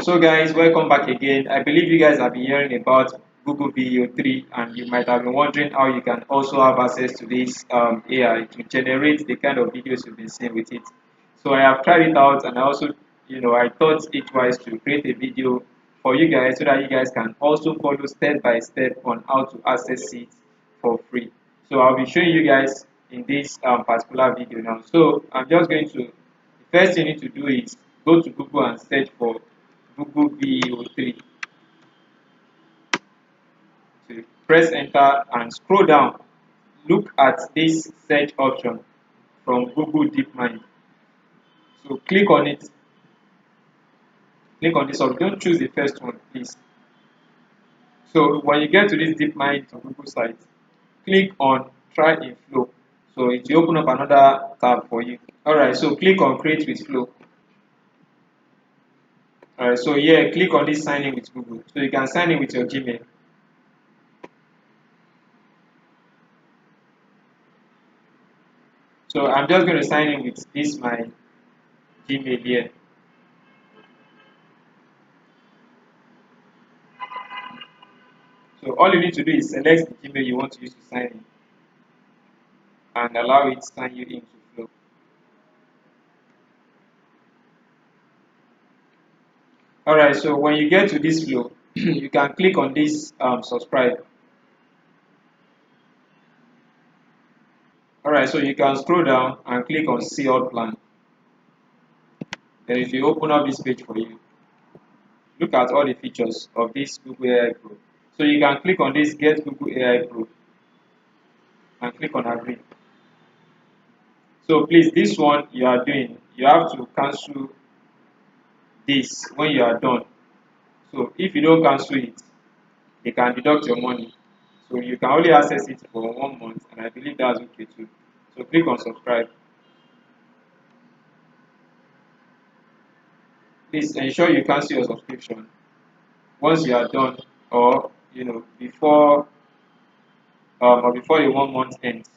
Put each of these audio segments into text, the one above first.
So guys, welcome back again. I believe you guys have been hearing about Google VEO 3 and you might have been wondering how you can also have access to this AI to generate the kind of videos you've been seeing with it. So I have tried it out and I also, I thought it wise to create a video for you guys so that you guys can also follow step by step on how to access it for free. So I'll be showing you guys in this particular video now. So I'm just going to, the first thing you need to do is go to Google and search for Google VEO 3. So press enter and scroll down. Look at this search option from Google DeepMind. So click on it. Click on this option. Don't choose the first one, please. So when you get to this DeepMind Google site, click on Try in Flow. So it will open up another tab for you. Alright, so click on Create with Flow. Alright, so here click on this sign in with Google. So you can sign in with your Gmail. So I'm just going to sign in with this my Gmail here. So all you need to do is select the Gmail you want to use to sign in and allow it to sign you into Flow. Alright, so when you get to this Flow, you can click on this subscribe. Alright, so you can scroll down and click on see all plan. Then if you open up this page for you, look at all the features of this Google AI Pro. So you can click on this Get Google AI Pro and click on Agree. So please, this one you are doing, you have to cancel this when you are done. So if you don't cancel it, they can deduct your money. So you can only access it for 1 month, and I believe that's okay too. So click on subscribe. Please ensure you cancel your subscription once you are done, or before the 1 month ends.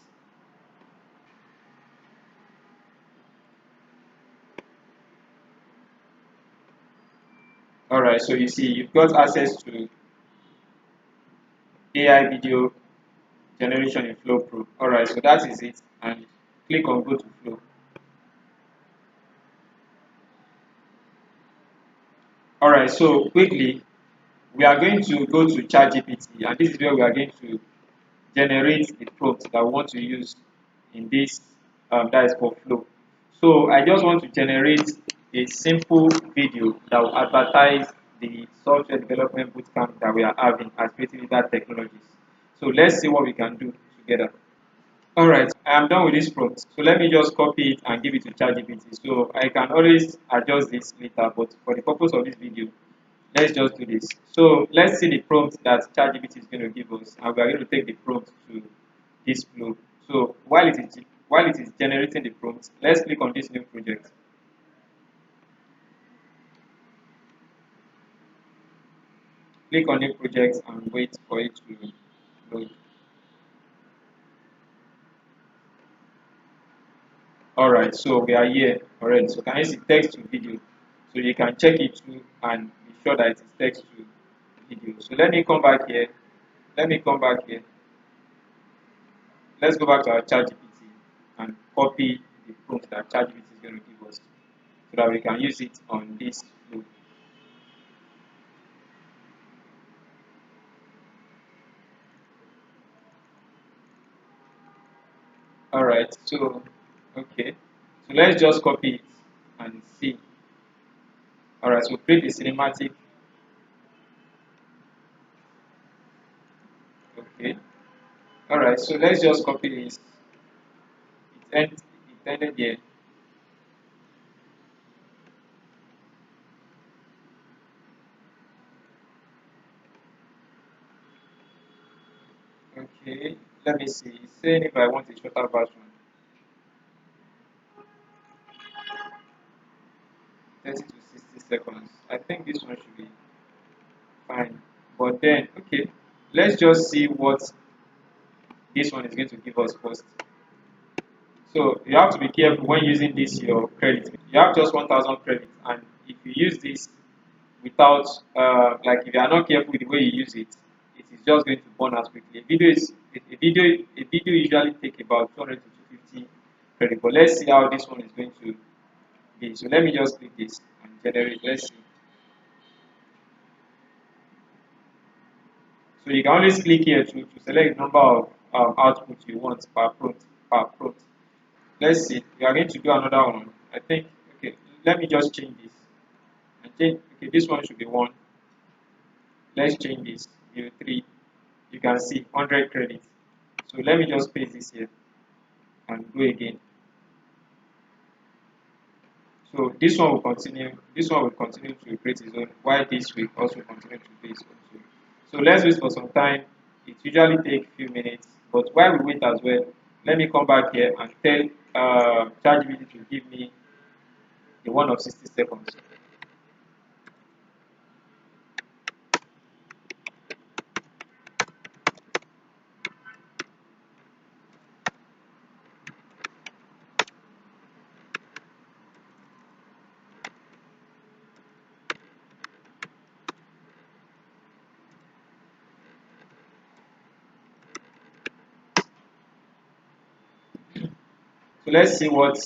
All right. So you see, you've got access to AI video generation in Flow Pro. All right. So that is it, and click on Go to Flow. All right. So quickly, we are going to go to ChatGPT, and this is where we are going to generate the prompt that we want to use in this that is for Flow. So I just want to generate a simple video that will advertise the software development bootcamp that we are having at Creative Leader Technologies. So let's see what we can do together. Alright, I am done with this prompt. So let me just copy it and give it to ChatGPT. So I can always adjust this later, but for the purpose of this video, let's just do this. So let's see the prompt that ChatGPT is going to give us, and we are going to take the prompt to this Flow. So while it is generating the prompt, let's click on this new project. Click on new project and wait for it to load. Alright, so we are here already. So can you see text to video? So you can check it too and be sure that it is text to video. So let me come back here. Let me come back here. Let's go back to our ChatGPT and copy the prompt that ChatGPT is going to give us so that we can use it on this Flow. Alright, so okay. So let's just copy it and see. Alright, so create the cinematic. Okay. Alright, so let's just copy this. It ended here. Okay, let me see. It's saying if I want a shorter version, 30 to 60 seconds. I think this one should be fine. But then, okay, let's just see what this one is going to give us first. So you have to be careful when using this your credit. You have just 1,000 credits, and if you use this, without like if you are not careful with the way you use it, it is just going to burn out quickly. A video usually take about 200 to 250 credit, but let's see how this one is going to be. So let me just click this and generate. Let's see. So you can always click here to select the number of outputs you want per prompt. Let's see. We are going to do another one. I think okay. Let me just change this and change. Okay, this one should be one. Let's change this. View three. You can see 100 credits. So let me just paste this here and go again. So this one will continue. This one will continue to create its own. While this will also continue to create its own too. So let's wait for some time. It usually takes a few minutes, but while we wait as well, let me come back here and tell ChatGPT to give me the one of 60 seconds. So let's see what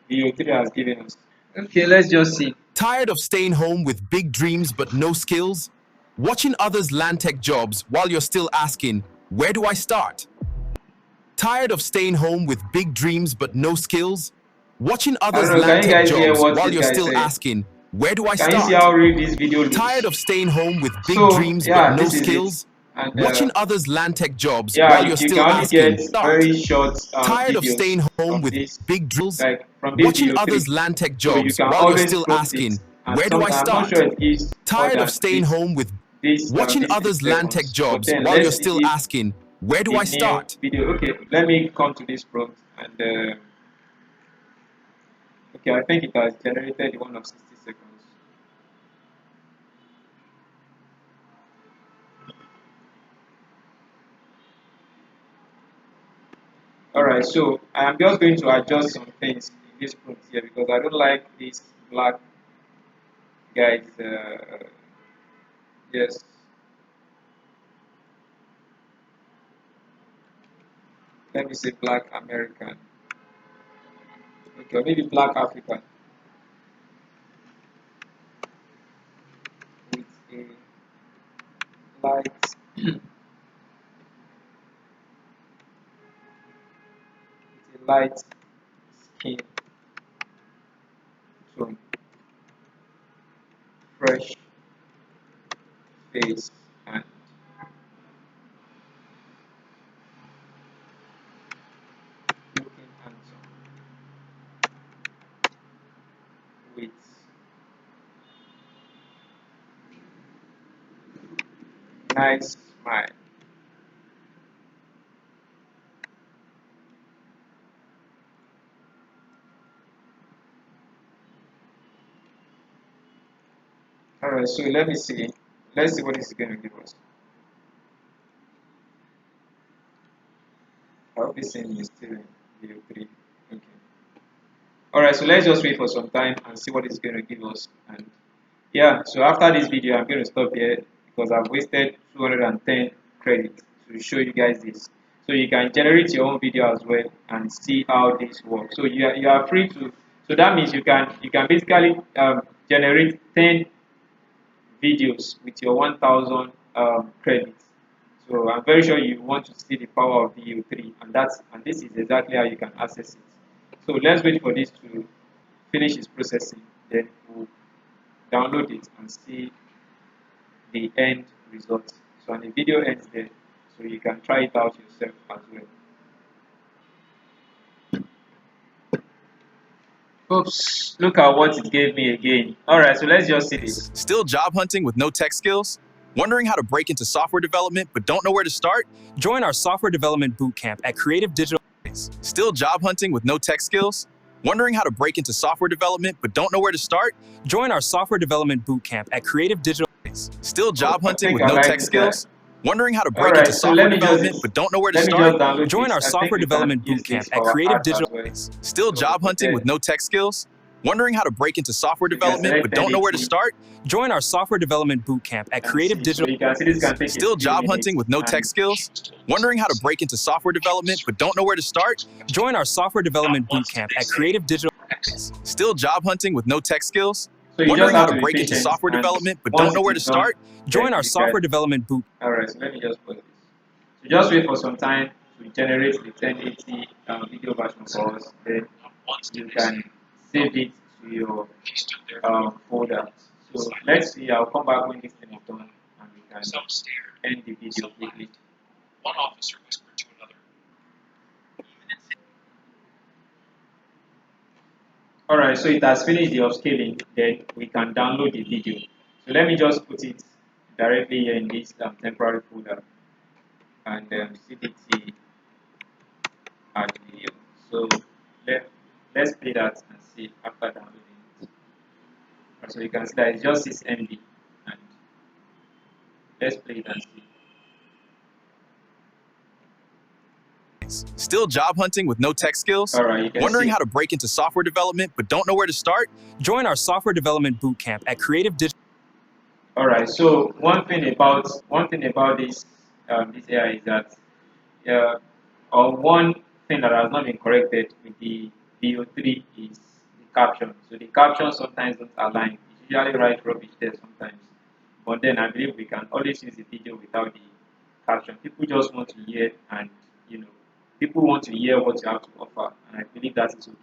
VEO3 has given us. Okay, let's just see. Tired of staying home with big dreams but no skills? Watching others land tech jobs while you're still asking, where do I start? Tired of staying home with big dreams but no skills? Watching others Can land you tech guys hear jobs what while this you're guy still said? asking, where do I Can you see start? how real this video looks? Tired of staying home with big So dreams but yeah, no this is it. skills? And Watching others land tech jobs yeah, while you you're can still only asking, get start. very short Tired of videos staying home from with this, big drills? like from this Watching video 3. others land tech So you jobs can while you're always still prompt it, asking, and where do I sometimes I'm not start? sure it gives more Tired of than staying home with this watching 60 others land tech seconds. But jobs then while you're let's see still if asking, where do the I new start? video. Okay, let me come to this prompt and okay, I think it has generated one of 60 seconds. Alright, so I am just going to adjust some things in this prompt here because I don't like this black guy's yes. Let me say black American. Okay, or maybe black African with a light with a light skin tone, fresh face and looking handsome with nice smile. Alright, so let me see. Let's see what this is going to give us. I hope this thing is still in video 3. Okay. Alright, so let's just wait for some time and see what it's going to give us. And yeah, so after this video, I'm going to stop here because I've wasted 210 credits to show you guys this. So you can generate your own video as well and see how this works. So you are free to. So that means you can basically generate 10 videos with your 1000 credits. So I'm very sure you want to see the power of VEO3, and this is exactly how you can access it. So let's wait for this to finish its processing, then we'll download it and see the end result. So and the video ends there, so you can try it out yourself as well. Oops, look at what it gave me again. Alright, so let's just see this. Still job hunting with no tech skills? Wondering how to break into software development but don't know where to start? Join our software development bootcamp at Creative Digital. Still job hunting with no tech skills? Wondering how to break into software development but don't know where to start? Join our software development bootcamp at Creative Digital. Still job hunting with I no like tech this skills? Wondering how to break Alright, into so software let me development just but don't know where to let me start? just download Join this. our I think software we can development use this bootcamp for at our Creative ads as Digital. well. Still So job hunting then with no tech skills? Wondering how to break into software You can development select but don't know where to entity start? Join our software development bootcamp at and Creative see. So Digital. you can see this can take a Still few job minutes hunting with no tech and skills? Wondering how to break into software development but don't know where to start? Join our software development bootcamp at Creative Digital. Still job hunting with no tech skills? so you just Wondering how have to to be break into patient, software and development but don't once know it where is to done, start? then Join our you software can. development boot. Alright, so let me just pause this. So just wait for some time to generate the 1080 video version for us. Then you can save it to your folder. So let's see. I'll come back when this thing is done, and we can end the video quickly. Alright, so it has finished the upscaling. Then we can download the video. So let me just put it directly here in this temporary folder and CDT add video. So let's play that and see after downloading it. So you can see that it's just 6 MB, and let's play it and see. Still job hunting with no tech skills? Alright, you can Wondering see. how to break into software development but don't know where to start? Join our software development bootcamp at Creative Digital. Alright, so one thing about this AI is that or one thing that has not been corrected with the VO3 is the caption. So the caption sometimes don't align. It usually write rubbish there sometimes. But then I believe we can always use the video without the caption. People just want to hear, and you know, people want to hear what you have to offer, and I believe that is okay.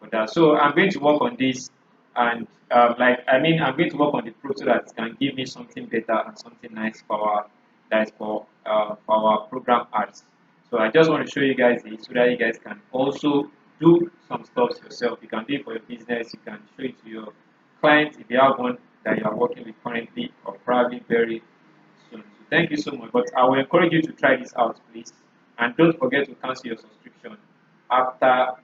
But so I'm going to work on this, and I'm going to work on the pro so that it can give me something better and something nice for our that is for our program arts. So I just want to show you guys this so that you guys can also do some stuff yourself. You can do it for your business. You can show it to your clients if you have one that you are working with currently or probably very soon. So thank you so much. But I will encourage you to try this out, please, and don't forget to cancel your subscription after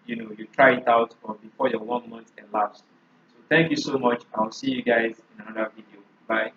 you try it out or before your 1 month elapsed. So thank you so much. I'll see you guys in another video. Bye.